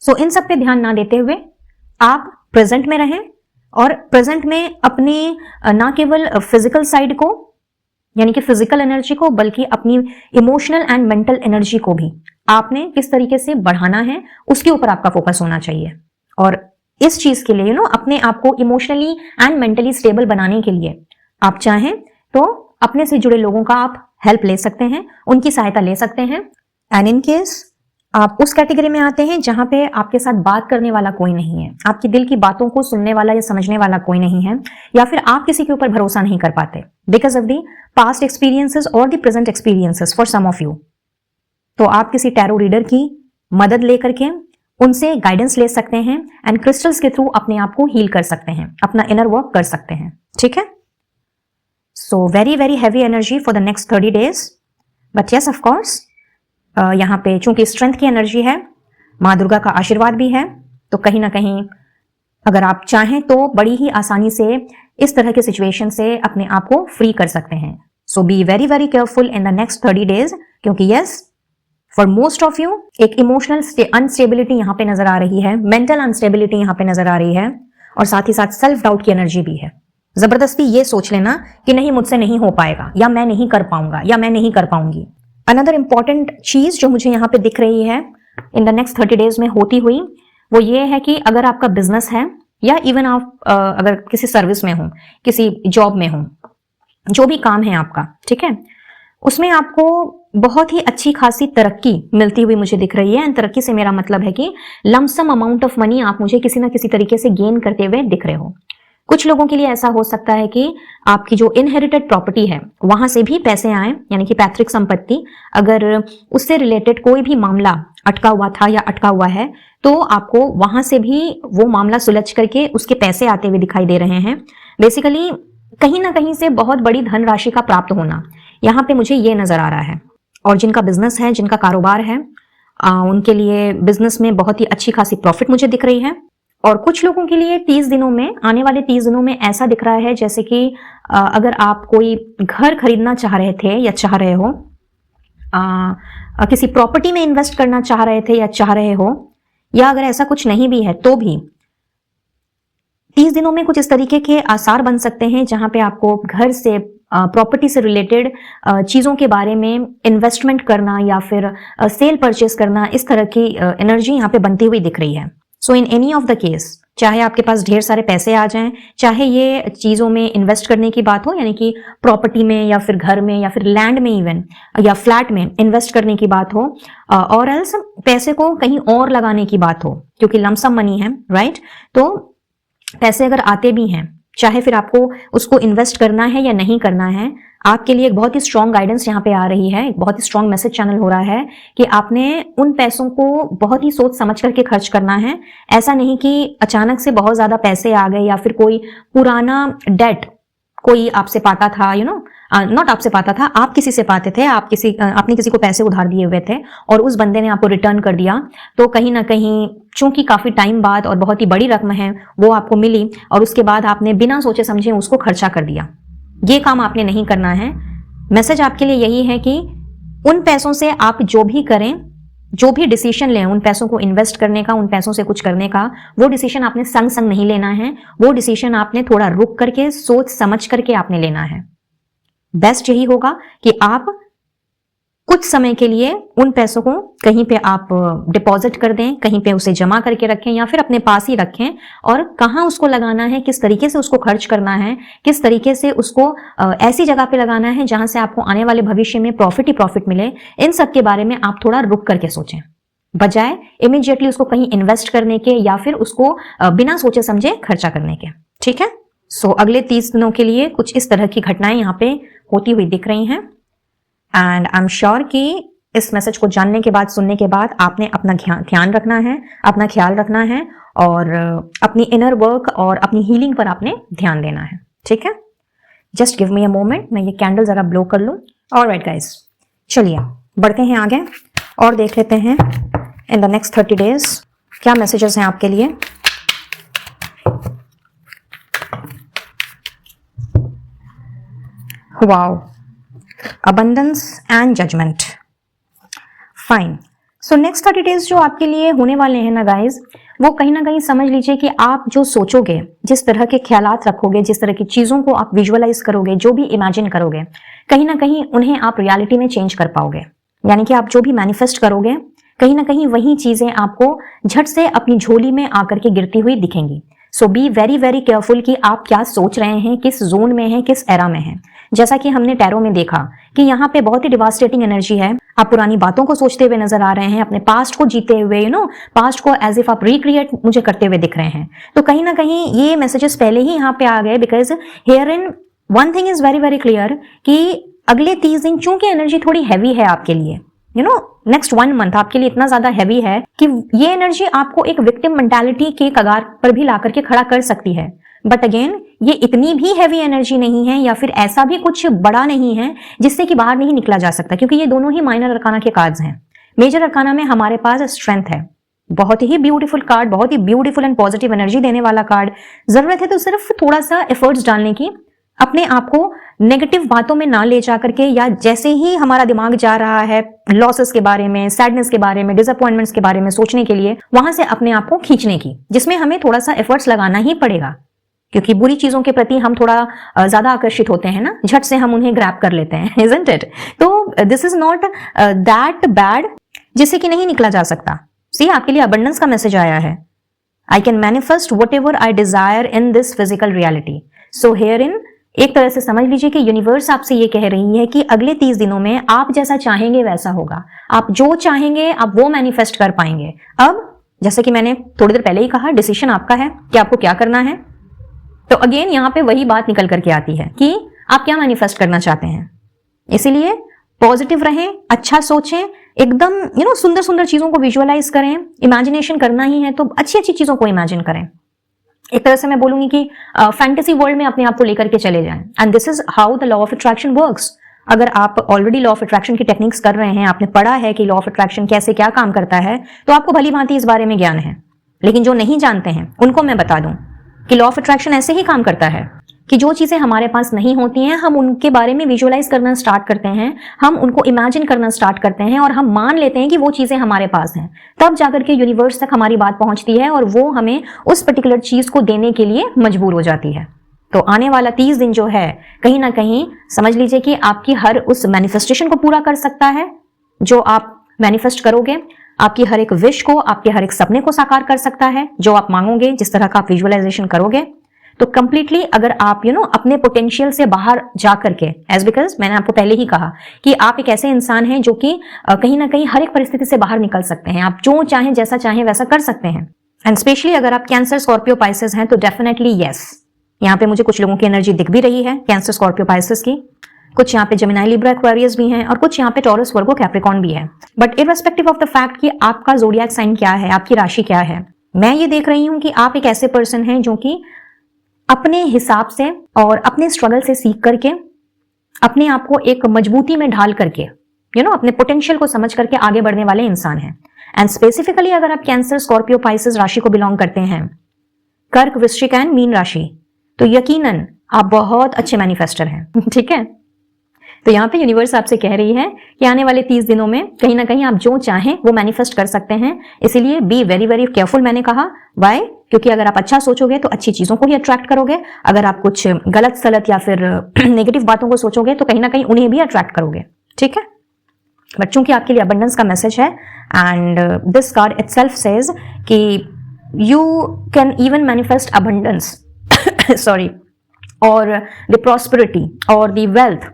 सो इन सब पे ध्यान ना देते हुए आप प्रेजेंट में रहें, और प्रेजेंट में अपनी ना केवल फिजिकल साइड को, यानी कि फिजिकल एनर्जी को, बल्कि अपनी इमोशनल एंड मेंटल एनर्जी को भी आपने किस तरीके से बढ़ाना है, उसके ऊपर आपका फोकस होना चाहिए। और इस चीज के लिए अपने आप को इमोशनली एंड मेंटली स्टेबल बनाने के लिए आप चाहें तो अपने से जुड़े लोगों का आप हेल्प ले सकते हैं, उनकी सहायता ले सकते हैं। एंड इन केस आप उस कैटेगरी में आते हैं जहां पे आपके साथ बात करने वाला कोई नहीं है, आपकी दिल की बातों को सुनने वाला या समझने वाला कोई नहीं है, या फिर आप किसी के ऊपर भरोसा नहीं कर पाते because of the past experiences और the present experiences for some of you, तो आप किसी टैरो रीडर की मदद लेकर के उनसे गाइडेंस ले सकते हैं, एंड क्रिस्टल्स के थ्रू अपने आप को हील कर सकते हैं, अपना इनर वर्क कर सकते हैं। ठीक है, so very very heavy energy for the next 30 days, but yes of course यहाँ पे चूंकि स्ट्रेंथ की एनर्जी है, माँ दुर्गा का आशीर्वाद भी है, तो कहीं ना कहीं अगर आप चाहें तो बड़ी ही आसानी से इस तरह के सिचुएशन से अपने आप को फ्री कर सकते हैं। So be very very careful in the next 30 days, क्योंकि yes for most of you एक इमोशनल अनस्टेबिलिटी यहाँ पे नजर आ रही है, मेंटल अनस्टेबिलिटी यहाँ पे नजर आ रही है, और साथ ही साथ सेल्फ डाउट की एनर्जी भी है। जबरदस्ती ये सोच लेना कि नहीं, मुझसे नहीं हो पाएगा, या मैं नहीं कर पाऊंगा, या मैं नहीं कर पाऊंगी। अनदर इंपॉर्टेंट चीज जो मुझे यहाँ पे दिख रही है इन द नेक्स्ट 30 डेज में होती हुई, वो ये है कि अगर आपका बिजनेस है, या इवन आप अगर किसी सर्विस में हो, किसी जॉब में हो, जो भी काम है आपका, ठीक है, उसमें आपको बहुत ही अच्छी खासी तरक्की मिलती हुई मुझे दिख रही है। एंड तरक्की से मेरा मतलब है कि लमसम अमाउंट ऑफ मनी आप मुझे किसी ना किसी तरीके से गेन करते हुए दिख रहे हो। कुछ लोगों के लिए ऐसा हो सकता है कि आपकी जो इनहेरिटेड प्रॉपर्टी है वहां से भी पैसे आए, यानी कि पैतृक संपत्ति, अगर उससे रिलेटेड कोई भी मामला अटका हुआ था या अटका हुआ है तो आपको वहां से भी वो मामला सुलझ करके उसके पैसे आते हुए दिखाई दे रहे हैं। बेसिकली कहीं ना कहीं से बहुत बड़ी धनराशि का प्राप्त होना यहाँ पे मुझे ये नजर आ रहा है। और जिनका बिजनेस है, जिनका कारोबार है, उनके लिए बिजनेस में बहुत ही अच्छी खासी प्रॉफिट मुझे दिख रही है। और कुछ लोगों के लिए 30 दिनों में, आने वाले 30 दिनों में ऐसा दिख रहा है जैसे कि अगर आप कोई घर खरीदना चाह रहे थे या चाह रहे हो, किसी प्रॉपर्टी में इन्वेस्ट करना चाह रहे थे या चाह रहे हो, या अगर ऐसा कुछ नहीं भी है तो भी 30 दिनों में कुछ इस तरीके के आसार बन सकते हैं जहां पे आपको घर से, प्रॉपर्टी से रिलेटेड चीजों के बारे में इन्वेस्टमेंट करना या फिर सेल परचेस करना, इस तरह की एनर्जी यहाँ पे बनती हुई दिख रही है। So in any of the case, चाहे आपके पास ढेर सारे पैसे आ जाएं, चाहे ये चीजों में इन्वेस्ट करने की बात हो, यानी कि प्रॉपर्टी में या फिर घर में या फिर लैंड में इवन या फ्लैट में इन्वेस्ट करने की बात हो, और एल्स पैसे को कहीं और लगाने की बात हो, क्योंकि लमसम मनी है, राइट। तो पैसे अगर आते भी हैं, चाहे फिर आपको उसको इन्वेस्ट करना है या नहीं करना है, आपके लिए एक बहुत ही स्ट्रॉन्ग गाइडेंस यहाँ पे आ रही है, एक बहुत ही स्ट्रॉन्ग मैसेज चैनल हो रहा है कि आपने उन पैसों को बहुत ही सोच समझ करके खर्च करना है। ऐसा नहीं कि अचानक से बहुत ज्यादा पैसे आ गए या फिर कोई पुराना डेट कोई आपसे पाता था, नॉट आपसे पाता था, आप किसी से पाते थे, आपने किसी को पैसे उधार दिए हुए थे और उस बंदे ने आपको रिटर्न कर दिया, तो कहीं ना कहीं चूंकि काफी टाइम बाद और बहुत ही बड़ी रकम है वो आपको मिली और उसके बाद आपने बिना सोचे समझे उसको खर्चा कर दिया। ये काम आपने नहीं करना है। मैसेज आपके लिए यही है कि उन पैसों से आप जो भी करें, जो भी डिसीजन लें, उन पैसों को इन्वेस्ट करने का, उन पैसों से कुछ करने का, वो डिसीजन आपने संग संग नहीं लेना है। वो डिसीजन आपने थोड़ा रुक करके, सोच समझ करके आपने लेना है। बेस्ट यही होगा कि आप कुछ समय के लिए उन पैसों को कहीं पे आप डिपॉजिट कर दें, कहीं पे उसे जमा करके रखें या फिर अपने पास ही रखें, और कहाँ उसको लगाना है, किस तरीके से उसको खर्च करना है, किस तरीके से उसको ऐसी जगह पे लगाना है जहां से आपको आने वाले भविष्य में प्रॉफिट ही प्रॉफिट मिले, इन सब के बारे में आप थोड़ा रुक करके सोचें, बजाय इमीडिएटली उसको कहीं इन्वेस्ट करने के या फिर उसको बिना सोचे समझे खर्चा करने के। ठीक है। सो अगले 30 दिनों के लिए कुछ इस तरह की घटनाएं यहाँ पे होती हुई दिख रही हैं। एंड आई एम श्योर कि इस मैसेज को जानने के बाद, सुनने के बाद आपने अपना ध्यान रखना है, अपना ख्याल रखना है और अपनी इनर वर्क और अपनी हीलिंग पर आपने ध्यान देना है। ठीक है। Just give me a moment, मैं ये कैंडल जरा ब्लो कर लूं। ऑलराइट गाइस, चलिए बढ़ते हैं आगे और देख लेते हैं इन द नेक्स्ट 30 डेज क्या मैसेजेस हैं आपके लिए। Wow, abundance and judgment, fine. So next 30 days जो आपके लिए होने वाले हैं ना गाइज, वो कहीं ना कहीं समझ लीजिए कि आप जो सोचोगे, जिस तरह के ख्यालात रखोगे, जिस तरह की चीजों को आप विजुअलाइज करोगे, जो भी इमेजिन करोगे, कहीं ना कहीं उन्हें आप रियलिटी में चेंज कर पाओगे। यानी कि आप जो भी मैनिफेस्ट करोगे, कहीं ना कहीं वही चीजें आपको झट से अपनी झोली में आकर के गिरती हुई दिखेंगी। सो बी वेरी वेरी केयरफुल कि आप क्या सोच रहे हैं, किस जोन में हैं, किस एरा में हैं। जैसा कि हमने टैरो में देखा कि यहाँ पे बहुत ही डिवास्टेटिंग एनर्जी है। आप पुरानी बातों को सोचते हुए नजर आ रहे हैं, अपने पास्ट को जीते हुए, पास्ट को एज इफ आप रिक्रिएट मुझे करते हुए दिख रहे हैं। तो कहीं ना कहीं ये मैसेजेस पहले ही यहाँ पे आ गए, because here in one thing is very very clear कि अगले 30 दिन चूंकि एनर्जी थोड़ी हैवी है आपके लिए, नेक्स्ट 1 मंथ आपके लिए इतना ज्यादा हैवी है कि ये एनर्जी आपको एक विक्टिम मेंटालिटी के कगार पर भी ला करके खड़ा कर सकती है। बट अगेन, ये इतनी भी हैवी एनर्जी नहीं है या फिर ऐसा भी कुछ बड़ा नहीं है जिससे कि बाहर नहीं निकला जा सकता, क्योंकि ये दोनों ही माइनर अरकाना के कार्ड्स हैं। मेजर अरकाना में हमारे पास स्ट्रेंथ है, बहुत ही ब्यूटीफुल कार्ड, बहुत ही ब्यूटीफुल एंड पॉजिटिव एनर्जी देने वाला कार्ड। जरूरत है तो सिर्फ थोड़ा सा एफर्ट्स डालने की, अपने आप को नेगेटिव बातों में ना ले जा करके, या जैसे ही हमारा दिमाग जा रहा है लॉसेस के बारे में, सैडनेस के बारे में, डिसअपॉइंटमेंट्स के बारे में सोचने के लिए, वहां से अपने आप को खींचने की, जिसमें हमें थोड़ा सा एफर्ट्स लगाना ही पड़ेगा, क्योंकि बुरी चीजों के प्रति हम थोड़ा ज्यादा आकर्षित होते हैं ना, झट से हम उन्हें ग्रैब कर लेते हैं, isn't it? तो this is not that bad जिससे कि नहीं निकला जा सकता। सी, आपके लिए अबंडेंस का मैसेज आया है। I can manifest what ever I Dzire in this physical reality. So here in एक तरह से समझ लीजिए कि यूनिवर्स आपसे ये कह रही है कि अगले 30 दिनों में आप जैसा चाहेंगे वैसा होगा, आप जो चाहेंगे आप वो मैनिफेस्ट कर पाएंगे। अब जैसे कि मैंने थोड़ी देर पहले ही कहा, डिसीजन आपका है कि आपको क्या करना है। तो अगेन यहाँ पे वही बात निकल करके आती है कि आप क्या मैनिफेस्ट करना चाहते हैं। इसीलिए पॉजिटिव रहें, अच्छा सोचें, एकदम सुंदर सुंदर चीजों को विजुअलाइज करें। इमेजिनेशन करना ही है तो अच्छी अच्छी चीजों को इमेजिन करें। एक तरह से मैं बोलूंगी कि फैंटेसी वर्ल्ड में अपने आप को लेकर के चले जाएं। And this is how the law of attraction works. अगर आप ऑलरेडी लॉ ऑफ अट्रैक्शन की टेक्निक्स कर रहे हैं, आपने पढ़ा है कि लॉ ऑफ अट्रैक्शन कैसे क्या काम करता है, तो आपको भली भांति इस बारे में ज्ञान है। लेकिन जो नहीं जानते हैं उनको मैं बता दूं कि लॉ ऑफ अट्रैक्शन ऐसे ही काम करता है कि जो चीजें हमारे पास नहीं होती हैं, हम उनके बारे में विजुअलाइज करना स्टार्ट करते हैं, हम उनको इमेजिन करना स्टार्ट करते हैं और हम मान लेते हैं कि वो चीजें हमारे पास हैं। तब जाकर के यूनिवर्स तक हमारी बात पहुंचती है और वो हमें उस पर्टिकुलर चीज को देने के लिए मजबूर हो जाती है। तो आने वाला 30 दिन जो है, कहीं ना कहीं समझ लीजिए कि आपकी हर उस मैनिफेस्टेशन को पूरा कर सकता है जो आप मैनिफेस्ट करोगे। आपकी हर एक विश को, आपके हर एक सपने को साकार कर सकता है जो आप मांगोगे, जिस तरह का आप विजुअलाइजेशन करोगे। तो कंप्लीटली अगर आप अपने पोटेंशियल से बाहर जा करके, एज बिकॉज मैंने आपको पहले ही कहा कि आप एक ऐसे इंसान हैं जो कि कहीं ना कहीं हर एक परिस्थिति से बाहर निकल सकते हैं। आप जो चाहें, जैसा चाहें वैसा कर सकते हैं। एंड स्पेशली अगर आप कैंसर, स्कॉर्पियो, पाइसेस हैं तो डेफिनेटली यस। यहाँ पे मुझे कुछ लोगों की एनर्जी दिख भी रही है कैंसर, स्कॉर्पियो, पाइसेस की। कुछ यहाँ पे जेमिनी, लिब्रा, एक्वेरियस भी हैं और कुछ यहाँ पे टॉरस, वर्गो, कैप्रिकॉर्न भी है। But irrespective of the fact कि आपका ज़ोडिएक साइन क्या है, आपकी राशि क्या है, मैं ये देख रही हूँ कि आप एक ऐसे पर्सन हैं जो कि अपने हिसाब से और अपने स्ट्रगल से सीख करके अपने आप को एक मजबूती में ढाल करके अपने पोटेंशियल को समझ करके आगे बढ़ने वाले इंसान हैं। एंड स्पेसिफिकली अगर आप कैंसर, स्कॉर्पियो, पाइसेस राशि को बिलोंग करते हैं, कर्क, वृश्चिक एंड मीन राशि, तो यकीनन आप बहुत अच्छे मैनिफेस्टर हैं। ठीक है, तो यहाँ पे यूनिवर्स आपसे कह रही है कि आने वाले 30 दिनों में कहीं ना कहीं आप जो चाहें वो मैनिफेस्ट कर सकते हैं। इसीलिए बी वेरी वेरी केयरफुल। मैंने कहा वाई, क्योंकि अगर आप अच्छा सोचोगे तो अच्छी चीजों को ही अट्रैक्ट करोगे। अगर आप कुछ गलत सलत या फिर नेगेटिव बातों को सोचोगे तो कहीं ना कहीं उन्हें भी अट्रैक्ट करोगे। ठीक है, बट चूंकि आपके लिए अबंडेंस का मैसेज है and this card itself says कि you can even manifest abundance sorry, और द प्रॉस्पेरिटी और द वेल्थ,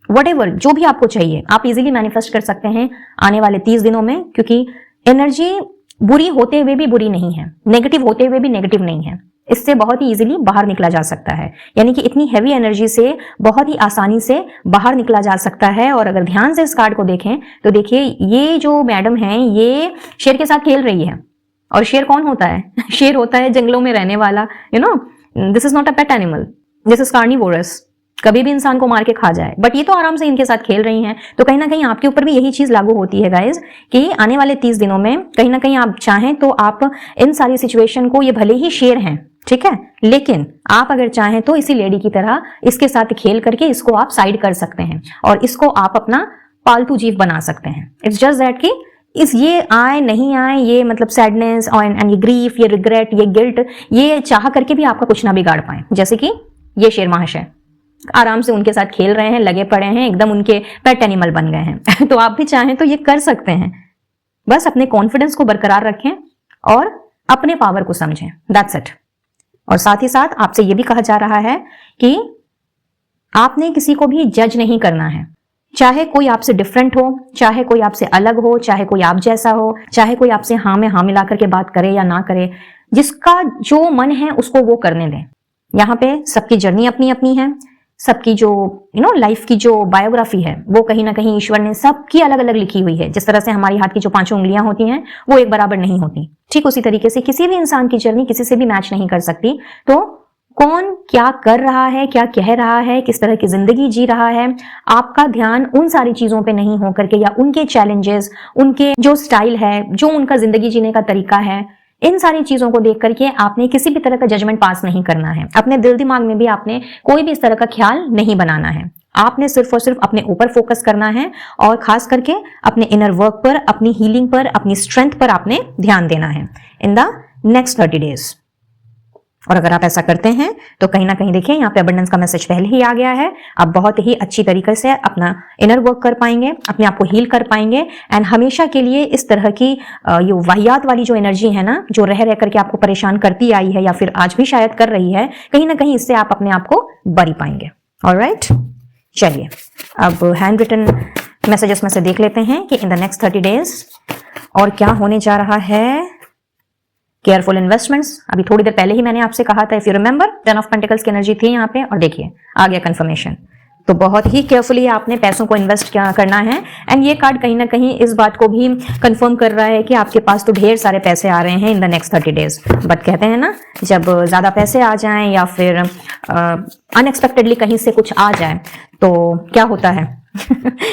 व्हाटएवर जो भी आपको चाहिए आप इजीली मैनिफेस्ट कर सकते हैं आने वाले 30 दिनों में। क्योंकि एनर्जी बुरी होते हुए भी बुरी नहीं है, नेगेटिव होते हुए भी नेगेटिव नहीं है। इससे बहुत ही इजीली बाहर निकला जा सकता है। यानी कि इतनी हैवी एनर्जी से बहुत ही आसानी से बाहर निकला जा सकता है। और अगर ध्यान से इस कार्ड को देखें तो देखिए, ये जो मैडम हैं ये शेर के साथ खेल रही है। और शेर कौन होता है? शेर होता है जंगलों में रहने वाला, this is not a pet animal, this is carnivorous, कभी भी इंसान को मार के खा जाए। बट ये तो आराम से इनके साथ खेल रही हैं। तो कहीं ना कहीं आपके ऊपर भी यही चीज लागू होती है गाइज, कि आने वाले 30 दिनों में कहीं ना कहीं आप चाहें तो आप इन सारी सिचुएशन को, ये भले ही शेर हैं, ठीक है, लेकिन आप अगर चाहें तो इसी लेडी की तरह इसके साथ खेल करके इसको आप साइड कर सकते हैं और इसको आप अपना पालतू जीव बना सकते हैं। इट्स जस्ट दैट कि ये आए नहीं आए, ये मतलब सैडनेस एंड ये ग्रीफ, ये रिग्रेट, ये गिल्ट, ये चाह करके भी आपका कुछ ना बिगाड़ पाए। जैसे कि ये शेर महाशय आराम से उनके साथ खेल रहे हैं, लगे पड़े हैं, एकदम उनके पेट एनिमल बन गए हैं। तो आप भी चाहें तो ये कर सकते हैं। बस अपने कॉन्फिडेंस को बरकरार रखें और अपने पावर को समझें, दैट्स इट। और साथ ही साथ आपसे ये भी कहा जा रहा है कि आपने किसी को भी जज नहीं करना है। चाहे कोई आपसे डिफरेंट हो, चाहे कोई आपसे अलग हो, चाहे कोई आप जैसा हो, चाहे कोई आपसे हाँ में हाँ मिला करके बात करे या ना करे, जिसका जो मन है उसको वो करने दें। यहाँ पे सबकी जर्नी अपनी अपनी है, सबकी जो लाइफ की जो बायोग्राफी है वो कहीं ना कहीं ईश्वर ने सबकी अलग अलग लिखी हुई है। जिस तरह से हमारी हाथ की जो 5 उंगलियां होती हैं वो एक बराबर नहीं होती, ठीक उसी तरीके से किसी भी इंसान की जर्नी किसी से भी मैच नहीं कर सकती। तो कौन क्या कर रहा है, क्या कह रहा है, किस तरह की जिंदगी जी रहा है, आपका ध्यान उन सारी चीजों पे नहीं हो करके, या उनके चैलेंजेस, उनके जो स्टाइल है, जो उनका जिंदगी जीने का तरीका है, इन सारी चीजों को देख करके आपने किसी भी तरह का जजमेंट पास नहीं करना है। अपने दिल दिमाग में भी आपने कोई भी इस तरह का ख्याल नहीं बनाना है। आपने सिर्फ और सिर्फ अपने ऊपर फोकस करना है और खास करके अपने इनर वर्क पर, अपनी हीलिंग पर, अपनी स्ट्रेंथ पर आपने ध्यान देना है इन द नेक्स्ट 30 डेज। और अगर आप ऐसा करते हैं तो कहीं ना कहीं देखिए, यहाँ पे अबंडेंस का मैसेज पहले ही आ गया है। आप बहुत ही अच्छी तरीके से अपना इनर वर्क कर पाएंगे, अपने आप को हील कर पाएंगे एंड हमेशा के लिए इस तरह की ये वाहियात वाली जो एनर्जी है ना, जो रह रह करके आपको परेशान करती आई है या फिर आज भी शायद कर रही है, कहीं ना कहीं इससे आप अपने आप को बरी पाएंगे। ऑलराइट, चलिए अब हैंड रिटन मैसेजेस में से देख लेते हैं कि इन द नेक्स्ट 30 डेज और क्या होने जा रहा है केयरफुल इन्वेस्टमेंट्स, अभी थोड़ी देर पहले ही मैंने आपसे कहा था, if you remember 10 of pentacles की एनर्जी थी यहाँ पे, और देखिए आ गया कंफर्मेशन। तो बहुत ही केयरफुली आपने पैसों को इन्वेस्ट करना है। एंड ये कार्ड कहीं ना कहीं इस बात को भी कंफर्म कर रहा है कि आपके पास तो ढेर सारे पैसे आ रहे हैं इन द नेक्स्ट 30 डेज। बट कहते हैं ना, जब ज्यादा पैसे आ जाएं या फिर अनएक्सपेक्टेडली कहीं से कुछ आ जाए तो क्या होता है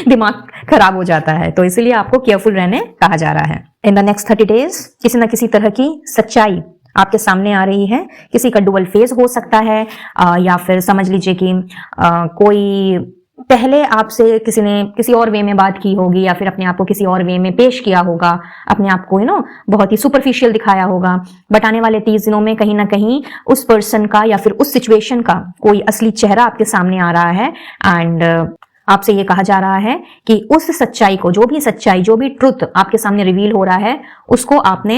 दिमाग खराब हो जाता है। तो इसलिए आपको केयरफुल रहने कहा जा रहा है। इन द नेक्स्ट 30 डेज किसी ना किसी तरह की सच्चाई आपके सामने आ रही है। किसी का डुअल फेज हो सकता है, या फिर समझ लीजिए कि कोई पहले आपसे किसी ने किसी और वे में बात की होगी, या फिर अपने आप को किसी और वे में पेश किया होगा, अपने आप को बहुत ही सुपरफिशियल दिखाया होगा। बट आने वाले 30 दिनों में कहीं ना कहीं उस पर्सन का या फिर उस सिचुएशन का कोई असली चेहरा आपके सामने आ रहा है। एंड आपसे ये कहा जा रहा है कि उस सच्चाई को, जो भी सच्चाई, जो भी ट्रुथ आपके सामने रिवील हो रहा है, उसको आपने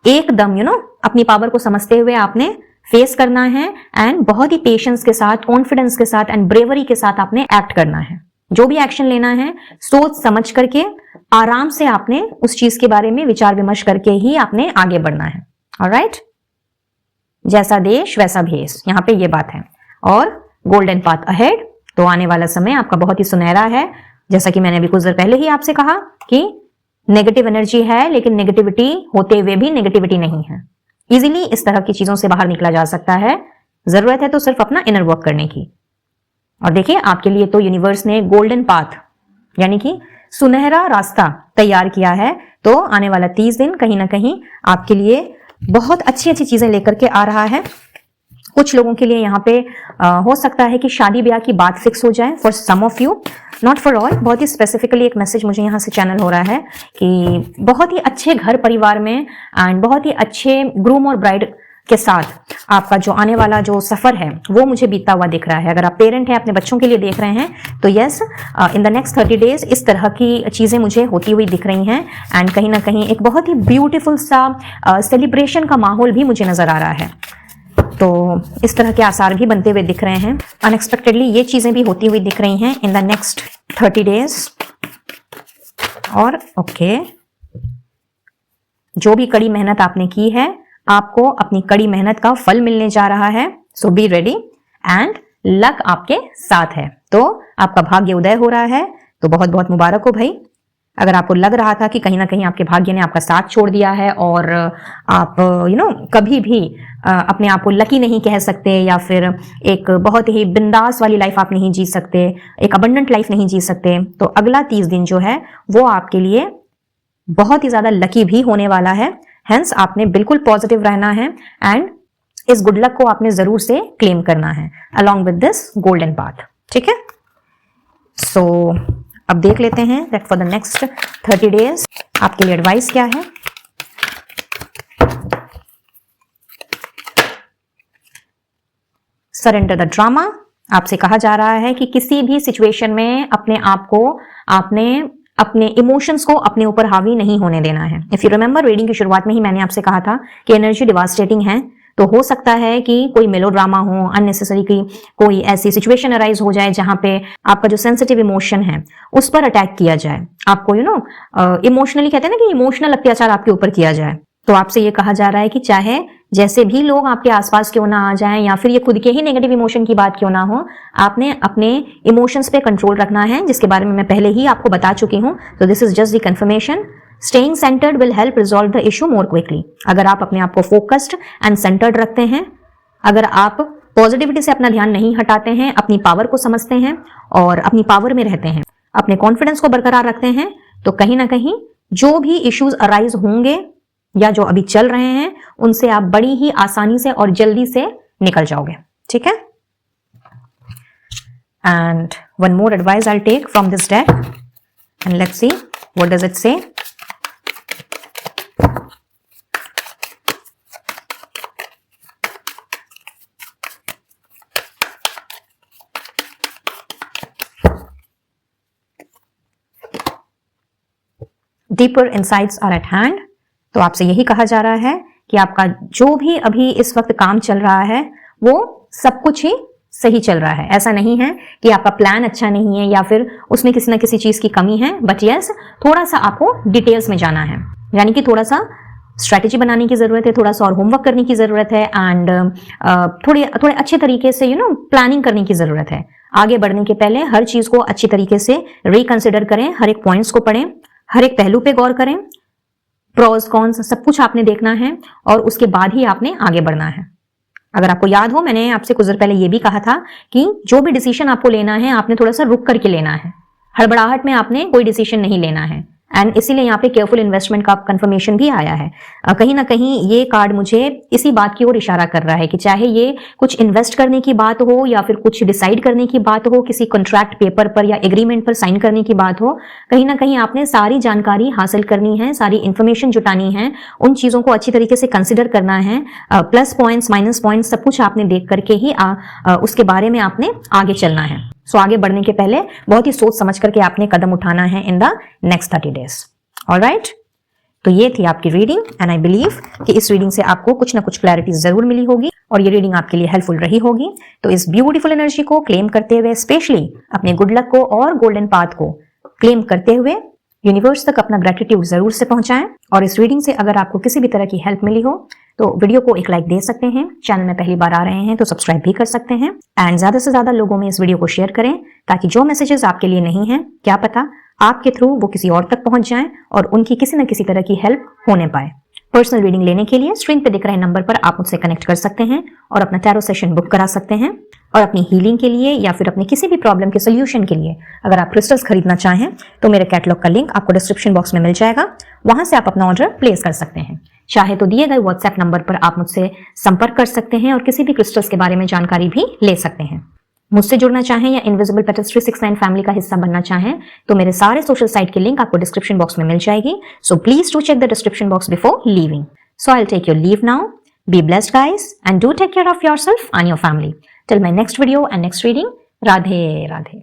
एकदम अपनी पावर को समझते हुए आपने फेस करना है। एंड बहुत ही पेशेंस के साथ, कॉन्फिडेंस के साथ एंड ब्रेवरी के साथ आपने एक्ट करना है। जो भी एक्शन लेना है सोच समझ करके, आराम से आपने उस चीज के बारे में विचार विमर्श करके ही आपने आगे बढ़ना है। ऑलराइट, जैसा देश वैसा भेष, यहाँ पे ये बात है। और गोल्डन पाथ अहेड, तो आने वाला समय आपका बहुत ही सुनहरा है। जैसा कि मैंने अभी कुछ देर पहले ही आपसे कहा कि नेगेटिव एनर्जी है, लेकिन नेगेटिविटी होते हुए भी नेगेटिविटी नहीं है। इजीली इस तरह की चीजों से बाहर निकला जा सकता है। जरूरत है तो सिर्फ अपना इनर वर्क करने की। और देखिए, आपके लिए तो यूनिवर्स ने गोल्डन पाथ यानी कि सुनहरा रास्ता तैयार किया है। तो आने वाला 30 दिन कहीं ना कहीं आपके लिए बहुत अच्छी अच्छी चीजें लेकर के आ रहा है। कुछ लोगों के लिए यहाँ पे हो सकता है कि शादी ब्याह की बात फिक्स हो जाए, for some of you, not for all. बहुत ही स्पेसिफिकली एक मैसेज मुझे यहाँ से चैनल हो रहा है कि बहुत ही अच्छे घर परिवार में एंड बहुत ही अच्छे ग्रूम और ब्राइड के साथ आपका जो आने वाला जो सफर है वो मुझे बीतता हुआ दिख रहा है। अगर आप पेरेंट हैं, अपने बच्चों के लिए देख रहे हैं, तो yes, in the next 30 days इस तरह की चीजें मुझे होती हुई दिख रही हैं। एंड कहीं ना कहीं एक बहुत ही ब्यूटीफुल सा सेलिब्रेशन का माहौल भी मुझे नजर आ रहा है। तो इस तरह के आसार भी बनते हुए दिख रहे हैं। अनएक्सपेक्टेडली ये चीजें भी होती हुई दिख रही हैं इन द नेक्स्ट 30 डेज। और ओके, जो भी कड़ी मेहनत आपने की है, आपको अपनी कड़ी मेहनत का फल मिलने जा रहा है। सो बी रेडी एंड लक आपके साथ है। तो आपका भाग्य उदय हो रहा है, तो बहुत बहुत मुबारक हो भाई। अगर आपको लग रहा था कि कहीं ना कहीं आपके भाग्य ने आपका साथ छोड़ दिया है और आप कभी भी अपने आप को लकी नहीं कह सकते, या फिर एक बहुत ही बिंदास वाली लाइफ आप नहीं जी सकते, एक अबंडेंट लाइफ नहीं जी सकते, तो अगला 30 दिन जो है वो आपके लिए बहुत ही ज्यादा लकी भी होने वाला है। हेंस आपने बिल्कुल पॉजिटिव रहना है एंड इस गुड लक को आपने जरूर से क्लेम करना है along with this golden path. ठीक है, सो अब देख लेते हैं that for the next 30 days आपके लिए एडवाइस क्या है। Surrender the drama. आपसे कहा जा रहा है कि किसी भी सिचुएशन में अपने आप को आपने अपने इमोशंस को अपने ऊपर हावी नहीं होने देना है। इफ यू रिमेंबर, रीडिंग की शुरुआत में ही मैंने आपसे कहा था कि एनर्जी डिवास्टेटिंग है। तो हो सकता है कि कोई मेलोड्रामा हो, अननेसेसरी की कोई ऐसी सिचुएशन अराइज हो जाए जहां पे आपका जो सेंसिटिव इमोशन है उस पर अटैक किया जाए, आपको इमोशनली कहते हैं ना कि इमोशनल अत्याचार आपके ऊपर किया जाए। तो आपसे ये कहा जा रहा है कि चाहे जैसे भी लोग आपके आसपास क्यों ना आ जाएं, या फिर ये खुद के ही नेगेटिव इमोशन की बात क्यों ना हो, आपने अपने इमोशंस पे कंट्रोल रखना है, जिसके बारे में मैं पहले ही आपको बता चुकी हूं। तो this is just the confirmation. Staying centred will help resolve the issue more quickly. अगर आप अपने आप को फोकस्ड एंड सेंटर्ड रखते हैं, अगर आप पॉजिटिविटी से अपना ध्यान नहीं हटाते हैं, अपनी पावर को समझते हैं और अपनी पावर में रहते हैं, अपने कॉन्फिडेंस को बरकरार रखते हैं, तो कहीं ना कहीं जो भी इश्यूज अराइज होंगे या जो अभी चल रहे हैं उनसे आप बड़ी ही आसानी से और जल्दी से निकल जाओगे। ठीक है, and one more advice I take from this deck and let's see what does it say. Deeper insights are at hand. तो आपसे यही कहा जा रहा है कि आपका जो भी अभी इस वक्त काम चल रहा है वो सब कुछ ही सही चल रहा है। ऐसा नहीं है कि आपका प्लान अच्छा नहीं है या फिर उसमें किसी ना किसी चीज की कमी है, बट यस, थोड़ा सा आपको डिटेल्स में जाना है, यानी कि थोड़ा सा स्ट्रैटेजी बनाने की जरूरत है, थोड़ा सा और होमवर्क करने की जरूरत है एंड थोड़े अच्छे तरीके से प्लानिंग करने की जरूरत है। आगे बढ़ने के पहले हर चीज को अच्छी तरीके से रिकंसिडर करें, हर एक पॉइंट्स को पढ़ें, हर एक पहलू पे गौर करें, प्रोज कॉन्स सब कुछ आपने देखना है और उसके बाद ही आपने आगे बढ़ना है। अगर आपको याद हो, मैंने आपसे कुछ देर पहले ये भी कहा था कि जो भी डिसीजन आपको लेना है आपने थोड़ा सा रुक करके लेना है, हड़बड़ाहट में आपने कोई डिसीजन नहीं लेना है। एंड इसीलिए यहाँ पे केयरफुल इन्वेस्टमेंट का कंफर्मेशन भी आया है। कहीं ना कहीं ये कार्ड मुझे इसी बात की ओर इशारा कर रहा है कि चाहे ये कुछ इन्वेस्ट करने की बात हो या फिर कुछ डिसाइड करने की बात हो, किसी कॉन्ट्रैक्ट पेपर पर या एग्रीमेंट पर साइन करने की बात हो, कहीं ना कहीं आपने सारी जानकारी हासिल करनी है, सारी इंफॉर्मेशन जुटानी है, उन चीजों को अच्छी तरीके से कंसिडर करना है, प्लस पॉइंट्स माइनस पॉइंट्स सब कुछ आपने देख करके ही उसके बारे में आपने आगे चलना है। सो आगे बढ़ने के पहले बहुत ही सोच समझ करके आपने कदम उठाना है इन द नेक्स्ट 30 डेज। ऑलराइट, तो ये थी आपकी रीडिंग एंड आई बिलीव कि इस रीडिंग से आपको कुछ ना कुछ क्लैरिटी जरूर मिली होगी और ये रीडिंग आपके लिए हेल्पफुल रही होगी। तो इस ब्यूटीफुल एनर्जी को क्लेम करते हुए, स्पेशली अपने गुड लक को और गोल्डन पाथ को क्लेम करते हुए यूनिवर्स तक अपना ग्रेटिट्यूड जरूर से पहुंचाएं। और इस रीडिंग से अगर आपको किसी भी तरह की हेल्प मिली हो तो वीडियो को एक लाइक दे सकते हैं, चैनल में पहली बार आ रहे हैं तो सब्सक्राइब भी कर सकते हैं एंड ज्यादा से ज्यादा लोगों में इस वीडियो को शेयर करें ताकि जो मैसेजेस आपके लिए नहीं है, क्या पता आपके थ्रू वो किसी और तक पहुंच जाएं और उनकी किसी न किसी तरह की हेल्प होने पाए। पर्सनल रीडिंग लेने के लिए स्क्रीन पे दिख रहे नंबर पर आप मुझसे कनेक्ट कर सकते हैं और अपना टैरो सेशन बुक करा सकते हैं। और अपनी हीलिंग के लिए या फिर अपनी किसी भी प्रॉब्लम के सोल्यूशन के लिए अगर आप क्रिस्टल्स खरीदना चाहें तो मेरे कैटलॉग का लिंक आपको डिस्क्रिप्शन बॉक्स में मिल जाएगा, वहां से आप अपना ऑर्डर प्लेस कर सकते हैं। चाहे तो दिए गए व्हाट्सएप नंबर पर आप मुझसे संपर्क कर सकते हैं और किसी भी क्रिस्टल्स के बारे में जानकारी भी ले सकते हैं। मुझसे जुड़ना चाहें या इनविजिबल पेटल्स 369 फैमिली का हिस्सा बनना चाहें तो मेरे सारे सोशल साइट की लिंक आपको डिस्क्रिप्शन बॉक्स में मिल जाएगी। So please do check the description box before leaving. So I will take your leave now. Be blessed guys and do take care of yourself and your family. Till my next video and next reading. Radhe Radhe.